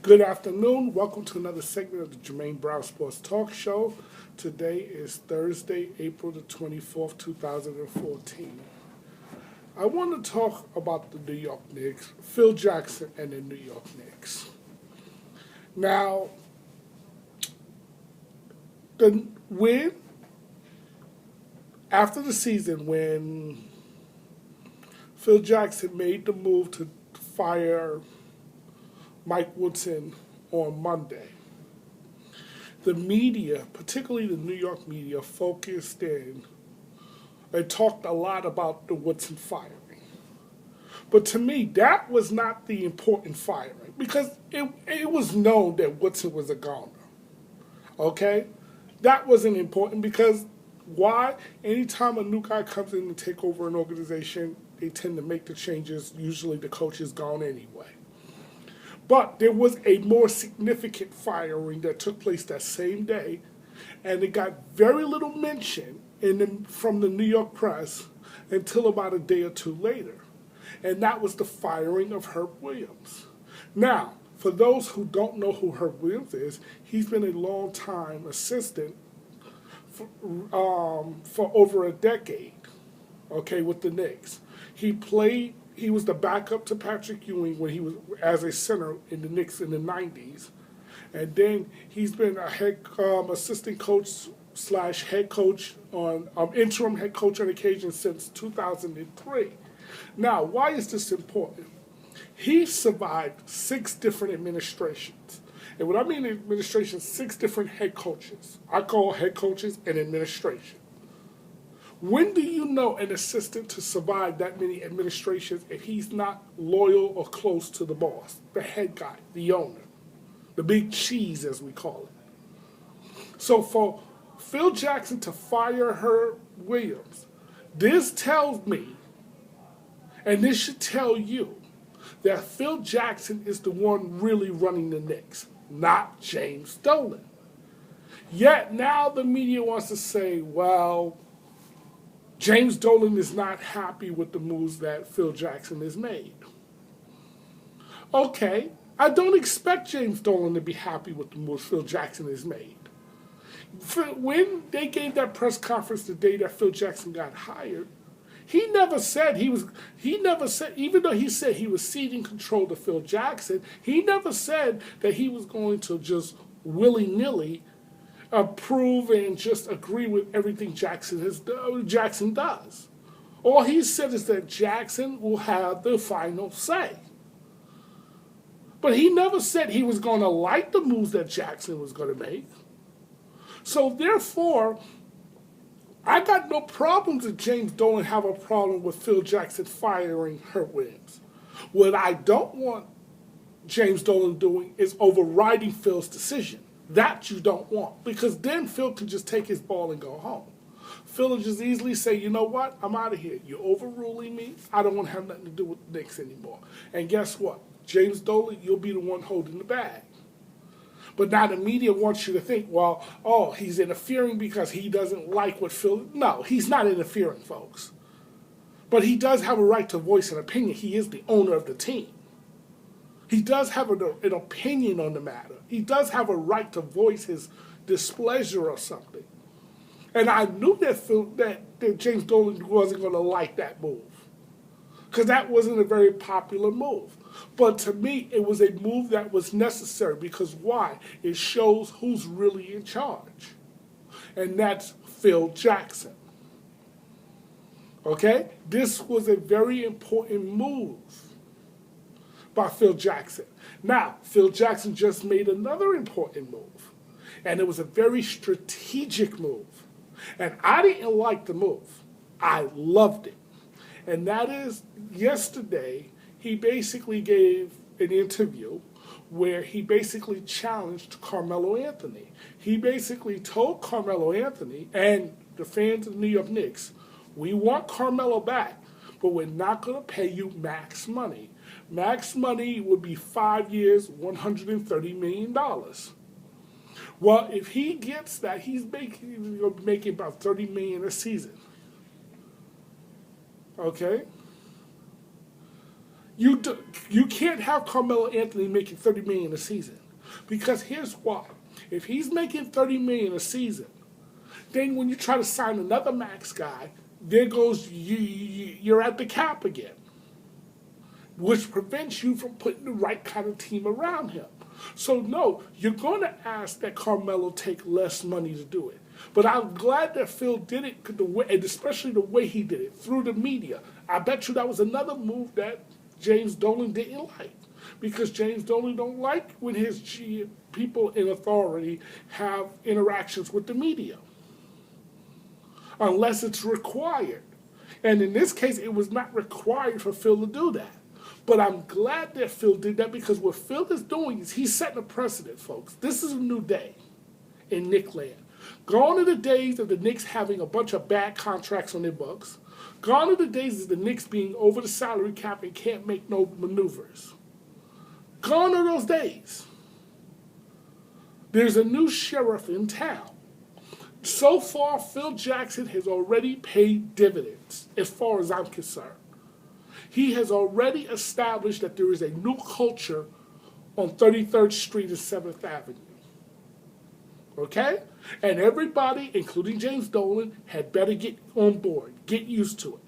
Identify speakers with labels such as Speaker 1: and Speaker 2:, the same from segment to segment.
Speaker 1: Good afternoon. Welcome to another segment of the Jermaine Brown Sports Talk Show. Today is Thursday, April the 24th, 2014. I want to talk about the New York Knicks, Phil Jackson and the New York Knicks. Now, after the season, when Phil Jackson made the move to fire Mike Woodson on Monday, the media, particularly the New York media, focused in and talked a lot about the Woodson firing. But to me, that was not the important firing because it was known that Woodson was a goner. Okay? That wasn't important because why? Anytime a new guy comes in to take over an organization, they tend to make the changes. Usually the coach is gone anyway. But there was a more significant firing that took place that same day, and it got very little mention from the New York press until about a day or two later. And that was the firing of Herb Williams. Now, for those who don't know who Herb Williams is, he's been a long-time assistant for over a decade, okay, with the Knicks. He was the backup to Patrick Ewing when he was as a center in the Knicks in the 90s. And then he's been a head assistant coach / head coach on interim head coach on occasion since 2003. Now, why is this important? He survived 6 different administrations. And what I mean administration, 6 different head coaches. I call head coaches an administration. When do you know an assistant to survive that many administrations if he's not loyal or close to the boss, the head guy, the owner, the big cheese as we call it? So for Phil Jackson to fire Herb Williams, this tells me, and this should tell you, that Phil Jackson is the one really running the Knicks, not James Dolan. Yet now the media wants to say, well, James Dolan is not happy with the moves that Phil Jackson has made. Okay, I don't expect James Dolan to be happy with the moves Phil Jackson has made. When they gave that press conference the day that Phil Jackson got hired, he never said, even though he said he was ceding control to Phil Jackson, he never said that he was going to just willy-nilly approve and just agree with everything Jackson does. All he said is that Jackson will have the final say. But he never said he was going to like the moves that Jackson was going to make. So therefore, I got no problems if James Dolan have a problem with Phil Jackson firing Herb Williams. What I don't want James Dolan doing is overriding Phil's decision. That you don't want, because then Phil can just take his ball and go home. Phil will just easily say, you know what, I'm out of here. You're overruling me. I don't want to have nothing to do with the Knicks anymore. And guess what? James Dolan, you'll be the one holding the bag. But now the media wants you to think, well, oh, he's interfering because he doesn't like what Phil... No, he's not interfering, folks. But he does have a right to voice an opinion. He is the owner of the team. He does have an opinion on the matter. He does have a right to voice his displeasure or something. And I knew that James Dolan wasn't going to like that move, because that wasn't a very popular move. But to me, it was a move that was necessary because why? It shows who's really in charge. And that's Phil Jackson. Okay? This was a very important move by Phil Jackson. Now, Phil Jackson just made another important move, and it was a very strategic move. And I didn't like the move. I loved it. And that is, yesterday, he basically gave an interview where he basically challenged Carmelo Anthony. He basically told Carmelo Anthony and the fans of the New York Knicks, we want Carmelo back, but we're not going to pay you max money. Max money would be 5 years, $130 million. Well, if he gets that, he's making about $30 million a season. Okay? You can't have Carmelo Anthony making $30 million a season, because here's why: if he's making $30 million a season, then when you try to sign another max guy, there goes you're at the cap again, which prevents you from putting the right kind of team around him. So no, you're going to ask that Carmelo take less money to do it. But I'm glad that Phil did it, and especially the way he did it, through the media. I bet you that was another move that James Dolan didn't like, because James Dolan don't like when his people in authority have interactions with the media, unless it's required. And in this case, it was not required for Phil to do that. But I'm glad that Phil did that, because what Phil is doing is he's setting a precedent, folks. This is a new day in Knick land. Gone are the days of the Knicks having a bunch of bad contracts on their books. Gone are the days of the Knicks being over the salary cap and can't make no maneuvers. Gone are those days. There's a new sheriff in town. So far, Phil Jackson has already paid dividends, as far as I'm concerned. He has already established that there is a new culture on 33rd Street and 7th Avenue. Okay? And everybody, including James Dolan, had better get on board, get used to it.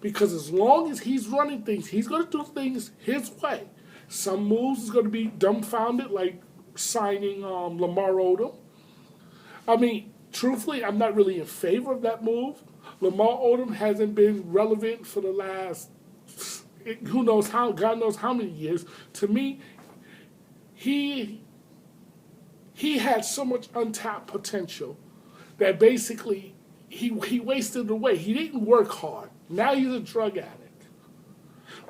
Speaker 1: Because as long as he's running things, he's going to do things his way. Some moves is going to be dumbfounded, like signing Lamar Odom. I mean, truthfully, I'm not really in favor of that move. Lamar Odom hasn't been relevant for the last, who knows how, God knows how many years. To me, he had so much untapped potential that basically he wasted it away. He didn't work hard. Now he's a drug addict.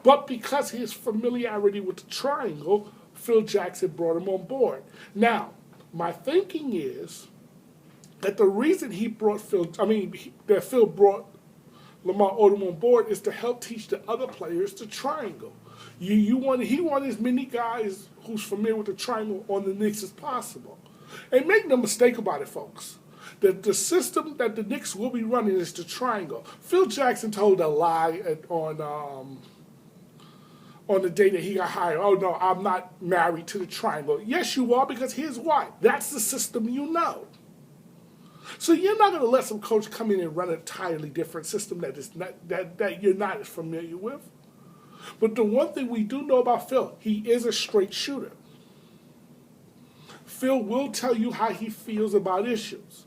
Speaker 1: But because his familiarity with the triangle, Phil Jackson brought him on board. Now, my thinking is that the reason that Phil brought Lamar Odom on board is to help teach the other players the triangle. He wanted as many guys who's familiar with the triangle on the Knicks as possible. And make no mistake about it, folks. The system that the Knicks will be running is the triangle. Phil Jackson told a lie on the day that he got hired. Oh, no, I'm not married to the triangle. Yes, you are, because here's why. That's the system you know. So you're not going to let some coach come in and run an entirely different system that you're not as familiar with. But the one thing we do know about Phil, he is a straight shooter. Phil will tell you how he feels about issues.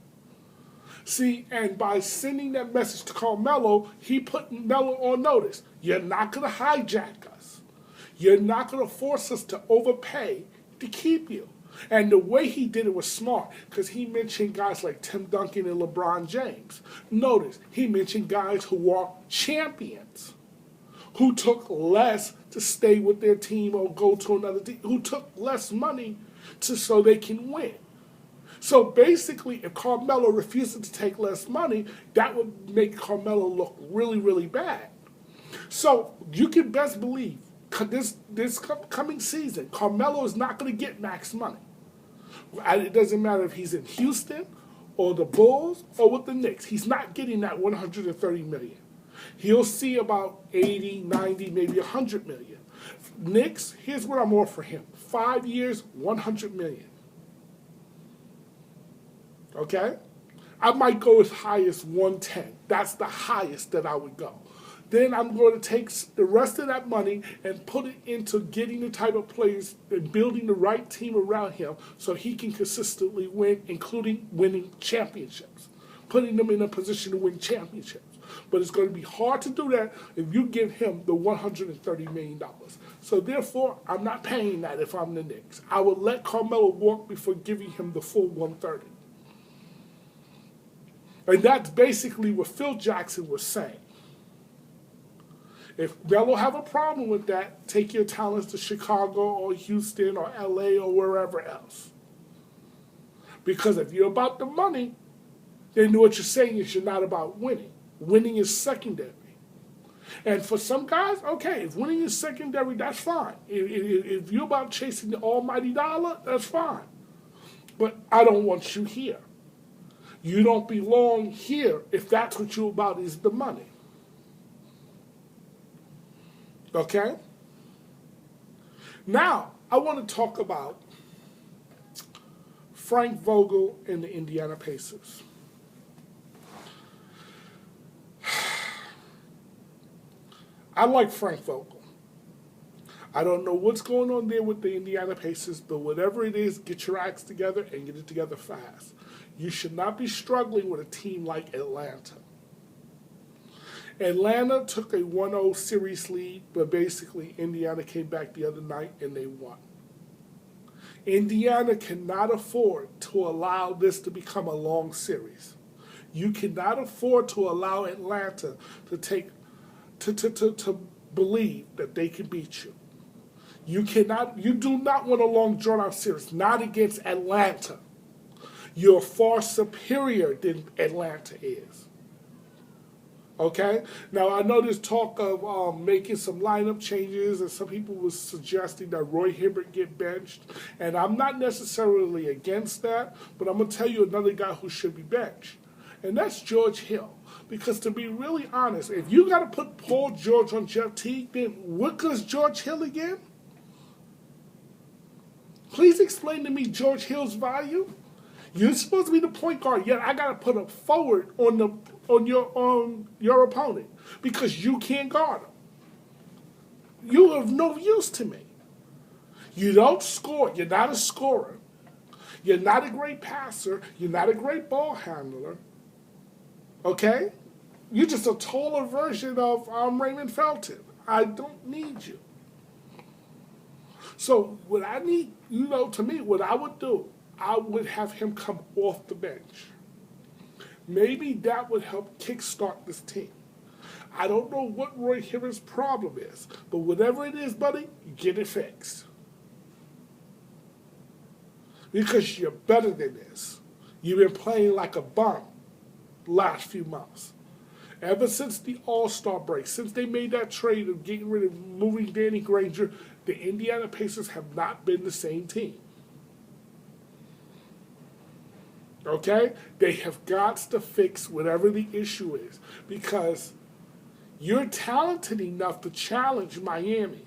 Speaker 1: See, and by sending that message to Carmelo, he put Melo on notice. You're not going to hijack us. You're not going to force us to overpay to keep you. And the way he did it was smart, because he mentioned guys like Tim Duncan and LeBron James. Notice, he mentioned guys who are champions, who took less to stay with their team or go to another team, who took less money so they can win. So basically, if Carmelo refuses to take less money, that would make Carmelo look really, really bad. So you can best believe this coming season, Carmelo is not going to get max money. It doesn't matter if he's in Houston or the Bulls or with the Knicks. He's not getting that $130 million. He'll see about 80, 90, maybe 100 million. Knicks, here's what I'm offering him. 5 years, 100 million. Okay? I might go as high as 110. That's the highest that I would go. Then I'm going to take the rest of that money and put it into getting the type of players and building the right team around him so he can consistently win, including winning championships, putting them in a position to win championships. But it's going to be hard to do that if you give him the $130 million. So therefore, I'm not paying that if I'm the Knicks. I will let Carmelo walk before giving him the full 130. And that's basically what Phil Jackson was saying. If Melo have a problem with that, take your talents to Chicago or Houston or LA or wherever else. Because if you're about the money, then what you're saying is you're not about winning. Winning is secondary. And for some guys, okay, if winning is secondary, that's fine. If you're about chasing the almighty dollar, that's fine. But I don't want you here. You don't belong here if that's what you're about is the money. Okay? Now, I want to talk about Frank Vogel and the Indiana Pacers. I like Frank Vogel. I don't know what's going on there with the Indiana Pacers, but whatever it is, get your acts together and get it together fast. You should not be struggling with a team like Atlanta. Atlanta took a 1-0 series lead, but basically Indiana came back the other night and they won. Indiana cannot afford to allow this to become a long series. You cannot afford to allow Atlanta to believe that they can beat you. You do not want a long drawn out series, not against Atlanta. You're far superior than Atlanta is. Okay? Now, I know there's talk of making some lineup changes, and some people were suggesting that Roy Hibbert get benched. And I'm not necessarily against that, but I'm going to tell you another guy who should be benched. And that's George Hill. Because to be really honest, if you got to put Paul George on Jeff Teague, then what good is George Hill again? Please explain to me George Hill's value. You're supposed to be the point guard, yet I got to put a forward on your opponent because you can't guard him. You have no use to me. You don't score. You're not a scorer. You're not a great passer. You're not a great ball handler. Okay? You're just a taller version of Raymond Felton. I don't need you. So what I need, to me, what I would do, I would have him come off the bench. Maybe that would help kickstart this team. I don't know what Roy Hibbert's problem is, but whatever it is, buddy, get it fixed. Because you're better than this. You've been playing like a bum the last few months. Ever since the All-Star break, since they made that trade of getting rid of moving Danny Granger, the Indiana Pacers have not been the same team. Okay? They have got to fix whatever the issue is because you're talented enough to challenge Miami.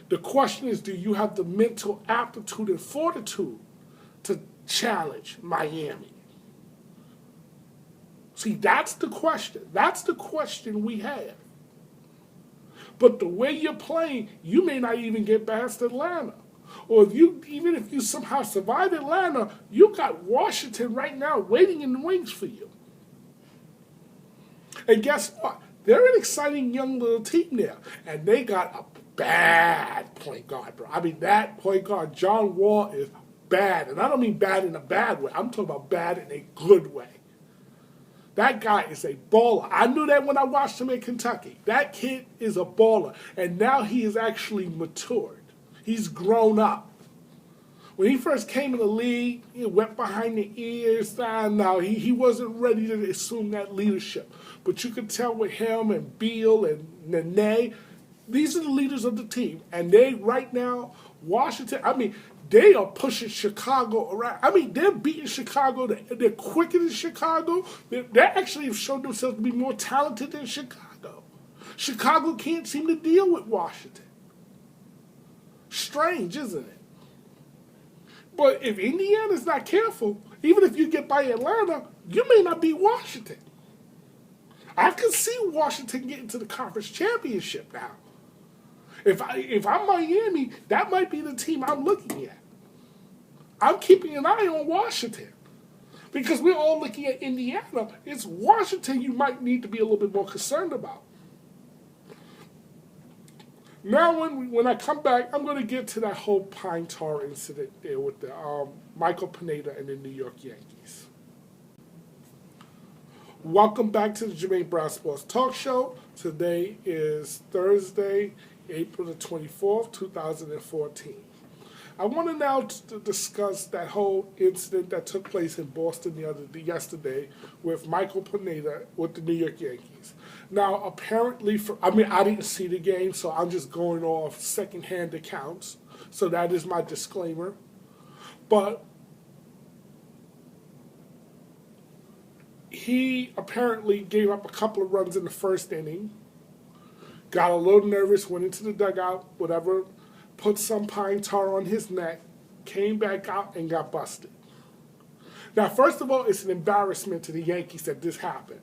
Speaker 1: The question is, do you have the mental aptitude and fortitude to challenge Miami? See, that's the question. That's the question we have. But the way you're playing, you may not even get past Atlanta. Or even if you somehow survive Atlanta, you got Washington right now waiting in the wings for you. And guess what? They're an exciting young little team there. And they got a bad point guard, bro. I mean, that point guard, John Wall, is bad. And I don't mean bad in a bad way. I'm talking about bad in a good way. That guy is a baller. I knew that when I watched him in Kentucky. That kid is a baller. And now he is actually matured. He's grown up. When he first came in the league, he went behind the ears. No, he wasn't ready to assume that leadership. But you could tell with him and Beal and Nene, these are the leaders of the team. And they, right now, Washington, they are pushing Chicago around. They're beating Chicago. They're quicker than Chicago. They actually have shown themselves to be more talented than Chicago. Chicago can't seem to deal with Washington. Strange, isn't it? But if Indiana's not careful, even if you get by Atlanta, you may not beat Washington. I can see Washington getting to the conference championship now. If I'm Miami, that might be the team I'm looking at. I'm keeping an eye on Washington. Because we're all looking at Indiana. It's Washington you might need to be a little bit more concerned about. Now, when I come back, I'm going to get to that whole pine tar incident there with the Michael Pineda and the New York Yankees. Welcome back to the Jermaine Brown Sports Talk Show. Today is Thursday, April the 24th, 2014. I want to now discuss that whole incident that took place in Boston yesterday with Michael Pineda with the New York Yankees. Now, apparently, I didn't see the game, so I'm just going off secondhand accounts. So that is my disclaimer. But he apparently gave up a couple of runs in the first inning, got a little nervous, went into the dugout, whatever, put some pine tar on his neck, came back out and got busted. Now, first of all, it's an embarrassment to the Yankees that this happened.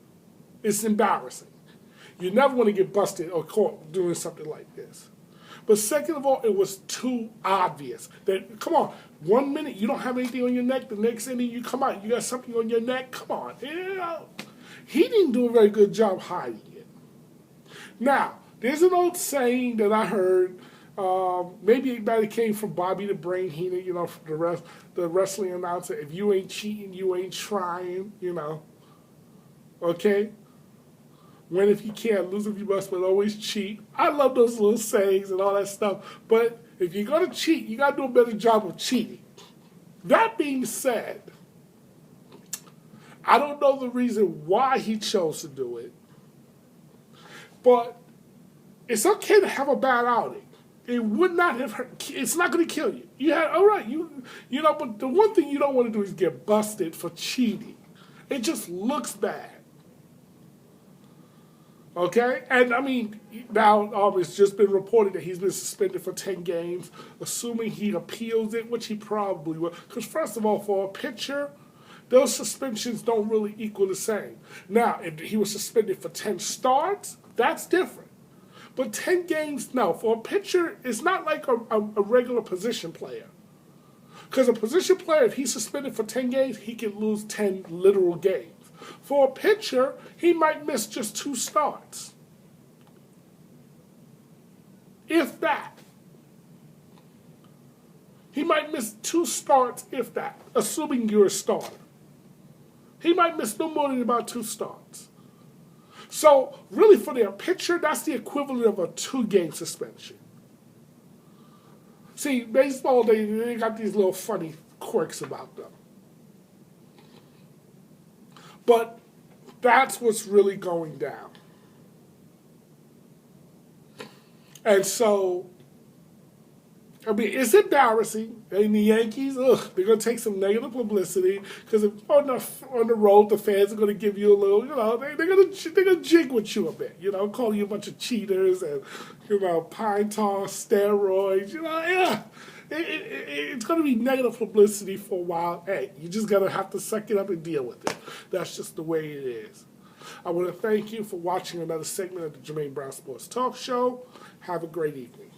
Speaker 1: It's embarrassing. You never want to get busted or caught doing something like this. But second of all, it was too obvious. That, come on, 1 minute you don't have anything on your neck, the next inning you come out, you got something on your neck, come on. You know, he didn't do a very good job hiding it. Now, there's an old saying that I heard, maybe it came from Bobby the Brain Heener, you know, the wrestling announcer, if you ain't cheating, you ain't trying, you know. Okay? Win if you can, lose if you must, but always cheat. I love those little sayings and all that stuff. But if you're going to cheat, you got to do a better job of cheating. That being said, I don't know the reason why he chose to do it. But it's okay to have a bad outing. It would not have hurt. It's not going to kill you. You had, all right, you know, but the one thing you don't want to do is get busted for cheating. It just looks bad. Okay? And, I mean, now it's just been reported that he's been suspended for 10 games, assuming he appeals it, which he probably will. Because, first of all, for a pitcher, those suspensions don't really equal the same. Now, if he was suspended for 10 starts, that's different. But 10 games, no. For a pitcher, it's not like a regular position player. Because a position player, if he's suspended for 10 games, he can lose 10 literal games. For a pitcher, he might miss just 2 starts. If that. He might miss 2 starts, if that, assuming you're a starter. He might miss no more than about 2 starts. So, really, for their pitcher, that's the equivalent of a 2-game suspension. See, baseball, they got these little funny quirks about them. But that's what's really going down. And so, I mean, it's embarrassing. And the Yankees, they're going to take some negative publicity because on the road, the fans are going to give you a little, you know, they're going to jig with you a bit, you know, call you a bunch of cheaters and, you know, pine tar, steroids, you know, yeah. It's going to be negative publicity for a while. Hey, you just got to have to suck it up and deal with it. That's just the way it is. I want to thank you for watching another segment of the Jermaine Brown Sports Talk Show. Have a great evening.